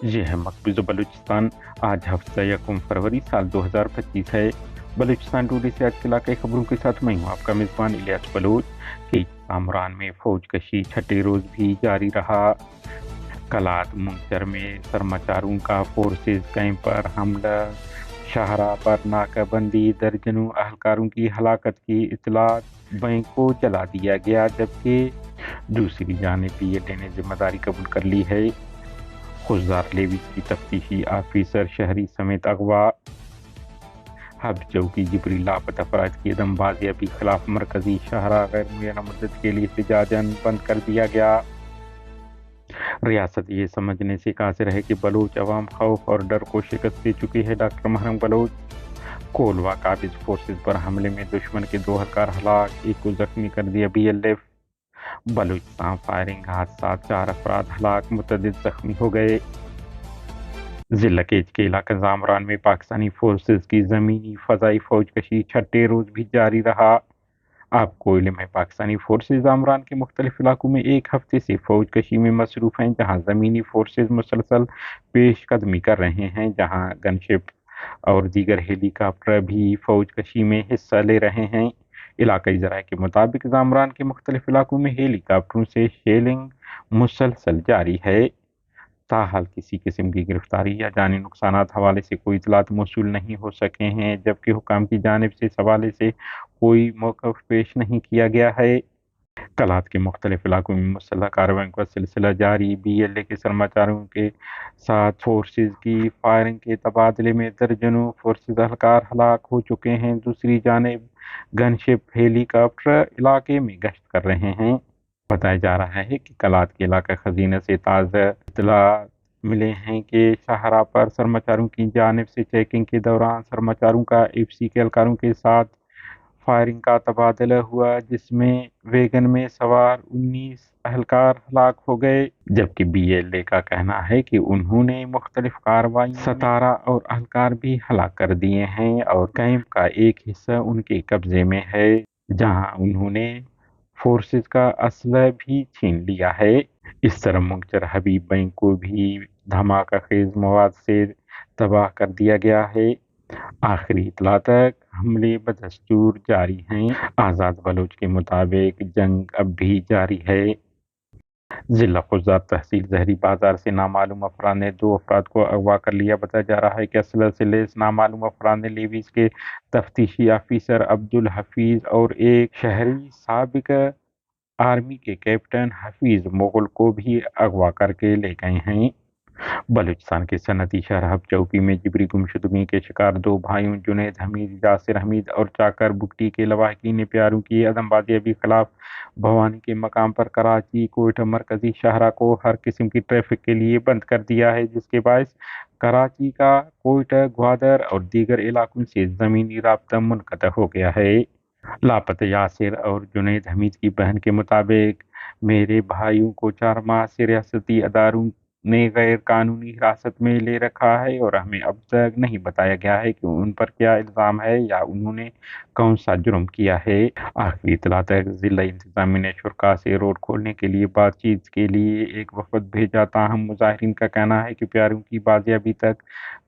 ये है मकबूज़ बलूचिस्तान। आज हफ्ता यकम फरवरी साल 2025 है। बलूचिस्तान टुडे से आज के इलाके खबरों के साथ मैं हूँ आपका मेज़बान इलियास बलूच। कि कामरान में फौज कशी छठे रोज भी जारी रहा। कलात मुंगसर में सरमाचारों का फोर्सेज कैंप पर हमला। शाहरा पर नाकाबंदी, दर्जनों अहलकारों की हलाकत की इतला। बैंक को जला दिया गया, जबकि दूसरी जानिब पीएलए ने जिम्मेदारी कबूल कर ली है। खुशदार लेवीज की तफ्तीशी ऑफिसर शहरी समेत अगवा। हब चौकी जिबरी लापता अफराद की अदम बाजियाबी खिलाफ मरकजी शाहरा गैर मुय्यना मुद्दत के लिए एहतजाजन बंद कर दिया गया। रियासत ये समझने से कासिर है कि बलूच अवाम खौफ और डर को शिकस्त दे चुकी है। डॉक्टर महरम बलूच। कोलवा काबिज फोर्सेज पर हमले में दुश्मन के 2 एहलकार हलाक, एक को जख्मी कर दिया बीएलएफ। बलूचिस्तान फायरिंग हादसा, 4 अफराद हलाक, मुतअद्दिद जख्मी हो गए। जिला केज के इलाका जामरान में पाकिस्तानी फोर्सेज की जमीनी फजाई फौज कशी छठे रोज भी जारी रहा। आपको इल्म है, पाकिस्तानी फोर्सेज जामरान के मुख्तलिफ इलाकों में एक हफ्ते से फौज कशी में मसरूफ हैं, जहां जमीनी फोर्सेज मुसलसल पेश कदमी कर रहे हैं, जहां गनशिप और दीगर हेलीकॉप्टर भी फौज कशी में हिस्सा ले रहे हैं। इलाकाई ज़राए के मुताबिक जामरान के मुख्तलिफ इलाकों में हेलीकॉप्टरों से शेलिंग मुसलसल जारी है। ताहाल किसी किस्म की गिरफ्तारी या जानी नुकसानात हवाले से कोई इतलात मौसूल नहीं हो सके हैं, जबकि हुकाम की जानिब से इस हवाले से कोई मौक़िफ़ पेश नहीं किया गया है। कलात के मुख्तलिफ इलाकों में मुसल्लह कार्रवाई का सिलसिला जारी। बीएलए के सरमाचारों के साथ फोर्सेज की फायरिंग के तबादले में दर्जनों फोर्सेज एहलकार हलाक हो चुके हैं। दूसरी जानिब गनशिप हेलीकॉप्टर इलाके में गश्त कर रहे हैं। बताया जा रहा है कि कलात के इलाका खजीना से ताज़ा इतला मिले हैं कि शाहरा पर सरमाचारों की जानिब से चेकिंग के दौरान सरमाचारों का एफसी के एहलकारों के साथ फायरिंग का तबादला हुआ, जिसमें वैगन में सवार 19 एहलकार हलाक हो गए, जबकि बीएलए का कहना है कि उन्होंने मुख्तलिफ कार्रवाई 17 और एहलकार भी हलाक कर दिए हैं और कैंप का एक हिस्सा उनके कब्जे में है, जहां उन्होंने फोर्सेज का असला भी छीन लिया है। इस तरह मुंगचर हबीब बैंक को भी धमाका खेज मवाद से तबाह कर दिया गया है। आखिरी इतला तक हमले बदस्तूर जारी हैं। आज़ाद बलोच के मुताबिक जंग अब भी जारी है। जिला खुजार तहसील जहरी बाजार से नामालूम अफराद ने 2 अफराद को अगवा कर लिया। बताया जा रहा है कि असलह से लैस नामालूम अफराद ने लेवीज के तफ्तीशी ऑफिसर अब्दुल हफीज और एक शहरी साबिक आर्मी के कैप्टन हफीज मुगल को भी अगवा करके ले गए हैं। बलूचिस्तान के सनती शहर हब चौकी में जिबरी गुमशुदगी के शिकार 2 भाइयों जुनैद हमीद, यासिर हमीद और चाकर बुगटी के लवाहकीन प्यारों की अदमबाजी के खिलाफ भवानी के मकाम पर कराची कोयटा मरकजी शाहरा को हर किस्म की ट्रैफिक के लिए बंद कर दिया है, जिसके बायस कराची का कोयटा, ग्वादर और दीगर इलाकों से ज़मीनी राब्ता मुनक़ता हो गया है। लापता यासिर और जुनैद हमीद की बहन के मुताबिक मेरे भाइयों को 4 माह से रियासती अदारों ने गैर कानूनी हिरासत में ले रखा है और हमें अब तक नहीं बताया गया है कि उन पर क्या इल्ज़ाम है या उन्होंने कौन सा जुर्म किया है। आखिरी इतला तक जिला इंतजामिया ने शुरा से रोड खोलने के लिए बातचीत के लिए एक वफद भेजा, ताहम मुजाहिरीन का कहना है कि प्यारों की बाजियाबी तक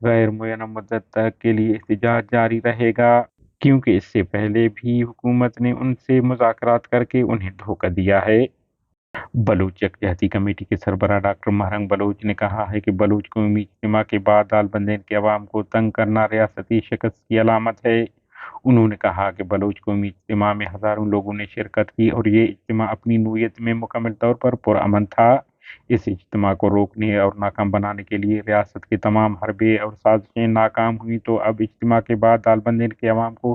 गैर मुय्यना मुद्दत तक के लिए एहतजाज जारी रहेगा, क्योंकि इससे पहले भी हुकूमत ने उनसे मुज़ाकरात करके उन्हें धोखा दिया है। बलूच यकजहती कमेटी के सरबराह डॉक्टर महरंग बलूच ने कहा है कि बलूच कौमी इज्तिमा के बाद दालबंदेन के अवाम को तंग करना रियासती शिकस्त की अलामत है। उन्होंने कहा कि बलूच कौमी इज्तिमा में हज़ारों लोगों ने शिरकत की और ये इज्तिमा अपनी नोयत में मुकम्मल तौर पर पुरअमन था। इस इज्तिमा को रोकने और नाकाम बनाने के लिए रियासत के तमाम हरबे और साजिशें नाकाम हुई, तो अब इज्तिमा के बाद दालबंदेन के अवाम को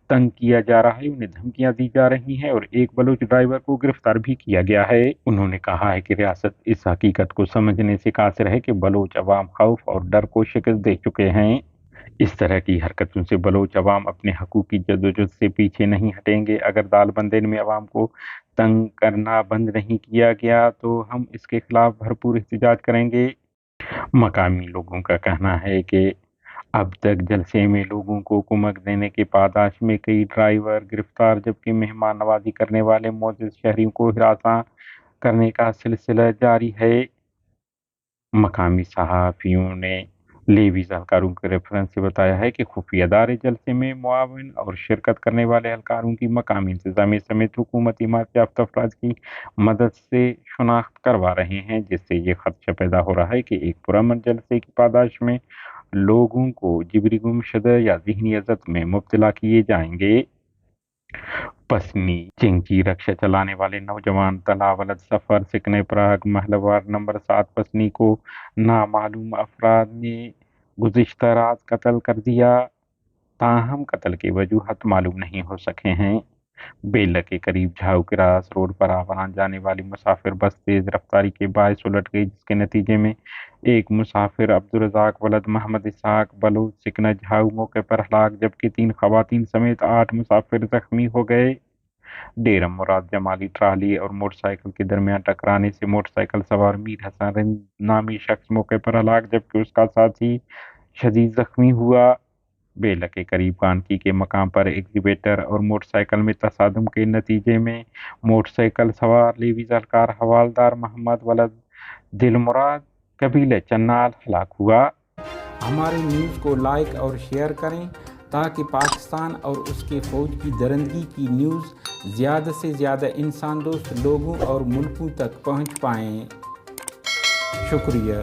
तंग किया जा रहा है, उन्हें धमकियां दी जा रही हैं और एक बलूच ड्राइवर को गिरफ्तार भी किया गया है। उन्होंने कहा है कि रियासत इस हकीकत को समझने से कासिर है कि बलूच अवाम खौफ और डर को शिकस्त दे चुके हैं। इस तरह की हरकतों से बलूच अवाम अपने हकूक़ की जदोजहद से पीछे नहीं हटेंगे। अगर दालबंदेन में अवाम को तंग करना बंद नहीं किया गया तो हम इसके खिलाफ भरपूर एहतजाज करेंगे। मकामी लोगों का कहना है कि अब तक जलसे में लोगों को कुमक देने के पादाश में कई ड्राइवर गिरफ्तार, जबकि मेहमान नवाजी करने वाले मौजूद शहरियों को हिरासत करने का सिलसिला जारी है। मकामी सहाफ़ियों ने लेवीज़ एहलकारों के रेफरेंस से बताया है कि खुफिया इदारे जलसे में मुआविन और शिरकत करने वाले एहलकारों की मकामी इंतजामिया समेत हुकूमती हिमायत याफ्ता अफराद की मदद से शनाख्त करवा रहे हैं, जिससे ये खदशा पैदा हो रहा है कि एक पुरअमन जलसे की पादाश में लोगों को जिबरी गुमशुदा या ज़हनी अज़ब में मुब्तला किए जाएंगे। पसनी चिंकी रक्षा चलाने वाले नौजवान तलावलद सफर सिकने प्राग महलवार नंबर 7 पसनी को नामालूम अफराद ने गुज़िश्ता रात कत्ल कर दिया, ताहम कत्ल के वजूहत मालूम नहीं हो सके हैं। बेला के करीब झाऊ क्रास रोड पर आवान जाने वाली मुसाफिर बस तेज रफ्तारी के बायस उलट गई, जिसके नतीजे में एक मुसाफिर अब्दुर्रज़ाक वलद मोहम्मद इसहाक बलूच सिकना झाऊ मौके पर हलाक, जबकि 3 खवातीन समेत 8 मुसाफिर जख्मी हो गए। डेरा मुराद जमाली ट्राली और मोटरसाइकिल के दरमियान टकराने से मोटरसाइकिल सवार मीर हसन नामी शख्स मौके पर हलाक, जबकि उसका साथी शदीद जख्मी हुआ। बेला के करीब कानकी के मकाम पर एग्जीवेटर और मोटरसाइकिल में तसादम के नतीजे में मोटरसाइकिल सवार लेवीज एहलकार हवालदार मोहम्मद वलद दिलमुराद कबीले चन्नाल हलाक हुआ। हमारे न्यूज़ को लाइक और शेयर करें ताकि पाकिस्तान और उसके फ़ौज की दरंदगी की न्यूज़ ज़्यादा से ज़्यादा इंसान दोस्त लोगों और मुल्कों तक पहुंच पाएँ। शुक्रिया।